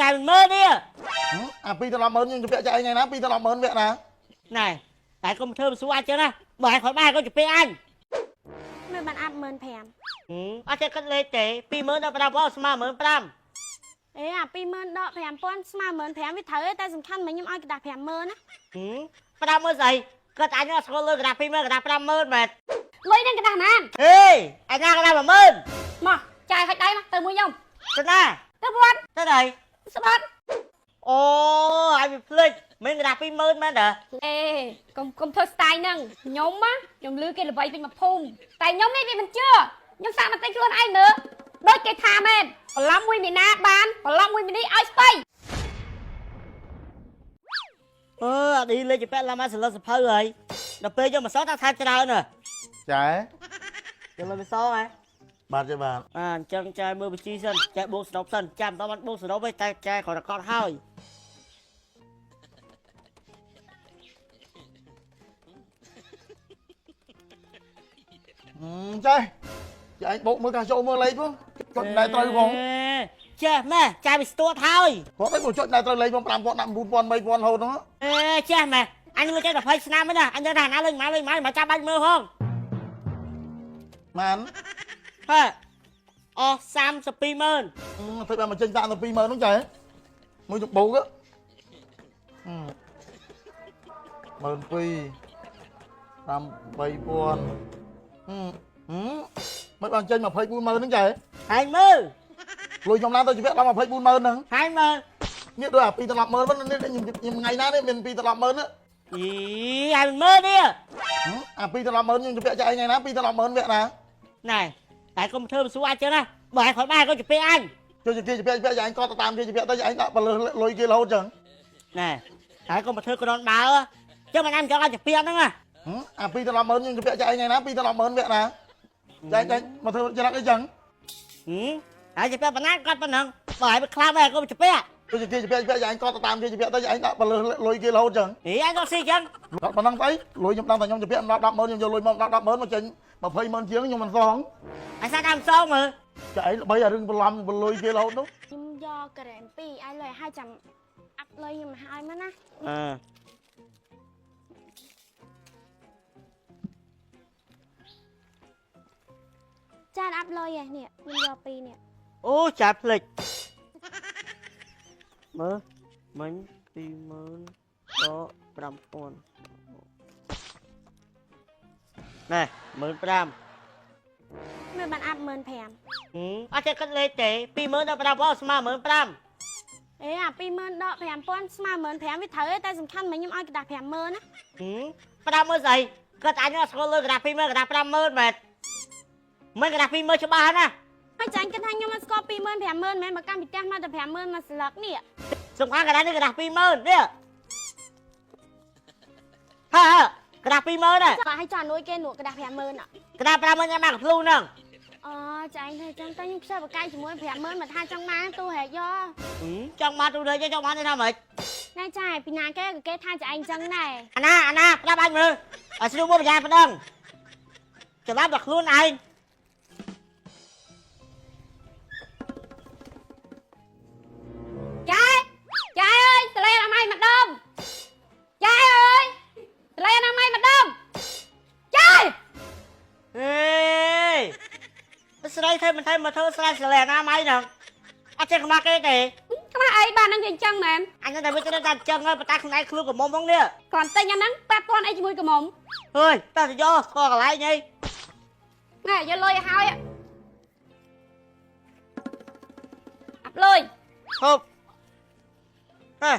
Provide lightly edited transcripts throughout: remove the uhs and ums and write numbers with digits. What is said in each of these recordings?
ai mình mơ đi à pi tao làm mơn nhưng chụp vẽ chạy ngày nào pi tao làm mơn vẽ nè này tại con thơm xuống ăn chưa nè bởi khỏi ba con chụp anh នៅបានអាប់15000 អត់ចេះគិតលេខទេ20000ដល់5ស្មើ15000 អេអា20000ដក5000ស្មើ15000វាត្រូវទេតែសំខាន់មិនខ្ញុំឲ្យកដាស់50000ណា 50000ស្អីគាត់អញអត់ស្គាល់លើកដាស់20000កដាស់50000មែន លុយនឹងកដាស់ណាន ហេអញណាកដាស់10000 មកចាយហុចដៃមកទៅមួយខ្ញុំ ទៅណា ទៅវត្ត ទៅណៃ ស្បាត់ អូអញវាភ្លេចមិនកដាស់20000មែនតា អេកុំធ្វើស្ទាយហ្នឹងខ្ញុំខ្ញុំលឺគេល្បីពេញមកភូមិតែខ្ញុំនេះវាមិនជឿខ្ញុំសាកមកទិញខ្លួនឯងមើលដូចគេថាមែនបន្លំមួយមីណាបានបន្លំមួយមីនេះឲ្យស្បៃ អត់ឌីលេខជាពាក់ឡាមកសលឹកសភៅហើយដល់ពេលយកមកសតថាច្រើនហ៎ ចា យកលើវាសហ៎ បាទចាបាទ អញ្ចឹងចាយមើលបញ្ជីសិនចាយបូកសរុបសិនចាំតបានបូកសរុបឯងតែចាយគ្រាន់តែកត់ហើយ ចាចាanh bộ mới cả chỗ mưa lấy chứ chọn đại trời không ចេះម៉ែចាយវាស្ទួតហើយ có cái bộ chọn đại trời lấy không 5 con 5 4 con mấy con hồn đó ចេះម៉ែអញមើលចេះ20ឆ្នាំហ្នឹងណាអញទៅណាលេងមកចាំបាច់មើលហង màn ហ៎អស់320,000 thấy bà mà chân tạm là pi mờ nó chạy mới chụp bố á mờn pi 8 con mấy bạn chân mà phơi 4 mờ nó chạy ហើយមើល lùi trong nam tôi chỉ biết làm mà phơi 4 mờ nữa ហើយមើល biết đôi à pi tập mờ vẫn nhìn ngày nay đấy mình pi tập mờ nữa អីហើយមើលនេះ à pi tập mờ nhưng chụp vẽ chạy ngày nào pi tập mờ vẽ nè ណែតែកុំធ្វើមិនស្រួលអញ្ចឹងណាបើឲ្យkhỏiបាយក៏ជិះអញ cho chị kia chụp vẽ chạy anh con tao tam kia chụp vẽ tới anh đã bà lùi kia lâu chẳng ណែហើយកុំមកធ្វើក្រនបើចឹងមិនអញចង់ឲ្យជិះហ្នឹងណា à pi tập mờ nhưng chụp vẽ chạy ngày nào pi tập mờ vẽ nè chạy mà thôi chạy cái chẳng ហើយជិះប៉ុណ្ណាគាត់ប៉ុណ្ណឹងបើឲ្យវាខ្លាំងដែរក៏ជិះ cho chị kia chụp vẽ chạy anh con tao tam kia chụp vẽ tới anh đã bà lùi kia lâu chẳng អីអញក៏ស៊ីចឹង đó bà năng thấy lùi nhom đang tại nhom chụp vẽ đập mờ nhưng vô lùi đập mờ mà chỉnh mà phơi mờ chiếng nhưng mình xong អញសាតាមសងមើល chạy bây giờ đừng làm bà lùi kia lâu đâu ខ្ញុំយកក្រែម2ឲ្យលុយឲ្យចាំអាប់លុយខ្ញុំឲ្យមកណា ចានអាប់លុយឯនេះខ្ញុំយក2នេះ អូចាភ្លេចមើលមិញ20000ដល់5000ណែ15000 នៅបានអាប់15000 អត់ចេះគិតលេខទេ20000ដល់5ស្មើ15000 អេអា20000ដក5000ស្មើ15000វាត្រូវទេតែសំខាន់មិនខ្ញុំឲ្យកដាស់50000ណា 50000ស្អីគាត់អញអត់ស្គាល់លើកដាស់20000កដាស់50000មែនមិនកដាស់20000ច្បាស់ណា ហើយចាញ់គិតថាខ្ញុំអត់ស្គាល់20000 50000មែនបើកម្មពីផ្ទះមកតែ50000មកស្លឹកនេះ សំខាន់កដាស់នេះកដាស់20000នេះហើកដាស់20000ណា ចាឲ្យចានួយគេនួកដាស់50000 កដាស់50000ញ៉ាំមកកភ្លូហ្នឹង អូចាញ់ទៅចឹងតែខ្ញុំខ្សែបកាយជាមួយ50000មកថាចង់បានទូហែកយក ចង់មកទូទៅចង់បានទេថាម៉េច ណែចាពីណាគេថាចាឯងចឹងដែរ អាណាប្រាប់អញមើលឲ្យស្រួលមកប្រយ៉ាប៉ុណ្ណឹងច្បាប់ដល់ខ្លួនឯង ចាអើយតលេអនាម័យម្ដងចាអើយតលេអនាម័យម្ដងចា ហេស្រីធ្វើមិនធ្វើមកធ្វើស្រែស្រែណាម៉ៃហ្នឹងអត់ចេះខ្មាស់គេទេ ខ្មាស់អីបាននឹងយ៉ាងចឹងមែន អញតែវាទៅតែអញ្ចឹងហើយប៉ុន្តែខ្លួនឯងខ្លួនកំមុំហ្នឹងនេះ គ្រាន់តែញ៉ាំហ្នឹង8000អីជាមួយកំមុំ ហើយតែទៅយកស្គាល់កន្លែងអី ណែយកលុយឲ្យហើយអាប់លុយ ហូបហេ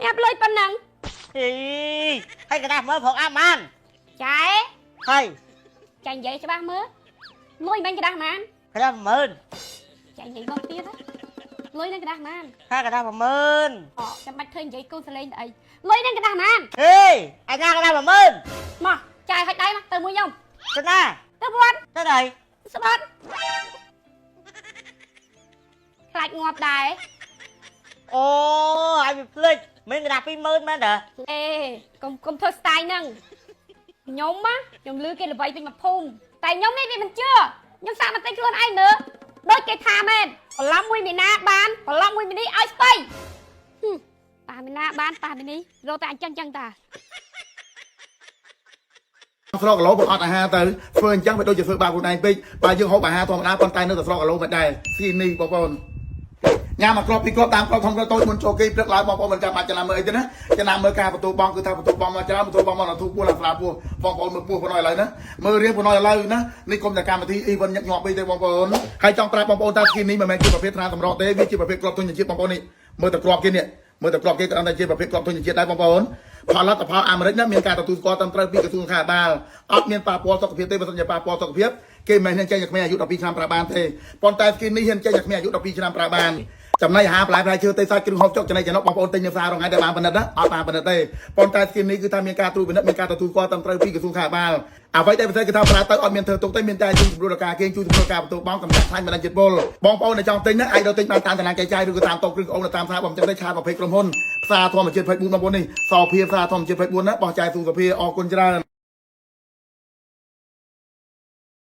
អាប់លុយប៉ុណ្ណឹង អីហើយកដាស់មើលប្រកអាប់បាន ចា ហើយ ចានិយាយច្បាស់មើលលុយមិនក្ដាស់ម៉ានក ដាស់10000 ចានិយាយមកទៀតលុយនឹងក្ដាស់ម៉ាន ហើយកដាស់10000 អូចាំបាច់ឃើញនិយាយកូនសលេងទៅអីលុយនឹងក្ដាស់ម៉ាន ហេអញណាកដាស់10000 មកចាយហុចដៃមកទៅមួយខ្ញុំ ទៅណា ទៅវត្ត ទៅណៃ ស្បាត់ខ្លាចងាប់ដែរ អូអញវាភ្លេចមិនកដាស់20000មែនតា អេកុំធ្វើស្ទាយហ្នឹងខ្ញុំលឺគេល្បីពេញមកភូមិតែខ្ញុំនេះវាមិនជឿខ្ញុំសាកមកទិញខ្លួនឯងមើល ដូចគេថាមែនបន្លំមួយមីណាបានបន្លំមួយមីនេះឲ្យស្បៃប៉ាមីណាបានប៉ាមីនេះរកតែអញ្ចឹងតា ស្រកគីឡូបើអត់អាហារទៅធ្វើអញ្ចឹងវាដូចជាធ្វើបាបខ្លួនឯងពេកបើយើងហូបអាហារធម្មតាប៉ុន្តែនៅតែស្រកគីឡូមិនដែរស៊ីនេះបងប្អូនញ៉ាំមកគ្រាប់ពីគ្រាប់តាមគ្រាប់ធំគ្រាប់តូចមុនចូលគេព្រឹកឡើងបងប្អូនមិនចាំបាច់ចំណាំមើលអីទេណាចំណាំមើលការបន្ទូបងគឺថាបន្ទូបងមកច្រើនបន្ទូបងមកដល់ទូពោះឡើងស្លាពោះបងប្អូនមើលពោះប៉ុណ្ណោះឥឡូវណាមើលរៀងប៉ុណ្ណោះឥឡូវណានេះគុំតែកម្មវិធីអ៊ីវិនញឹកញាប់ពេកទេបងប្អូនហើយចង់ប្រាប់បងប្អូនថាស្គីនេះមិនមែនជាប្រភេទថ្នាំសម្រក់ទេវាជាប្រភេទគ្រាប់ទុនជាតិបងប្អូននេះមើលតែគ្រាប់គេនេះមើលតែគ្រាប់គេក៏តែជាប្រភេទគ្រាប់ទុនជាតិដែរបងប្អូនផលិតផលអាមេរិកណាមានការទទួលស្គាល់ត្រឹមត្រូវពីក្រសួងខាបាលអត់មានប៉ះពាល់សុខភាពទេបើសិនជាប៉ះពាល់សុខភាពគេមិនហ៊ានចេញឲ្យក្មេងអាយុ12ឆ្នាំប្រើបានទេប៉ុន្តែស្គីនេះហ៊ានចេញឲ្យក្មេងអាយុ12ឆ្នាំប្រើបានចំណីអាហារបន្លែផ្លែឈើទេសាច់គ្រឿងហូបចុកចំណីចំណុកបងប្អូនទិញនៅផ្សាររងថ្ងៃតែបានប៉ុណ្ណិតណាអត់បានប៉ុណ្ណិតទេប៉ុន្តែស្គីនេះគឺថាមានការត្រួតពិនិត្យមានការទទួលស្គាល់ត្រឹមត្រូវពីក្រសួងខាបាលអ្វីដែលពិសេសគឺថាប្រើទៅអត់មានធ្វើទុកទេមានតែជួយសម្រួលដល់ការគេជួយសម្រួលការបន្ទោបងកម្ចាត់ខ្លាញ់បណ្ដាញចិត្តពលបងប្អូនដែលចង់ទិញណាអាចទៅទិញបានតាមតារាងកែចាយឬក៏តាមតូបគ្រឿងអូនតាមផ្សារបងចឹងទៅឆាត20ក្រុមហ៊ុនផ្សារធម្មជាតិ24បងប្អូននេះសោភាផ្សារធម្មជាតិ24ណាបោះចាយទូសភាអរគុណច្រើន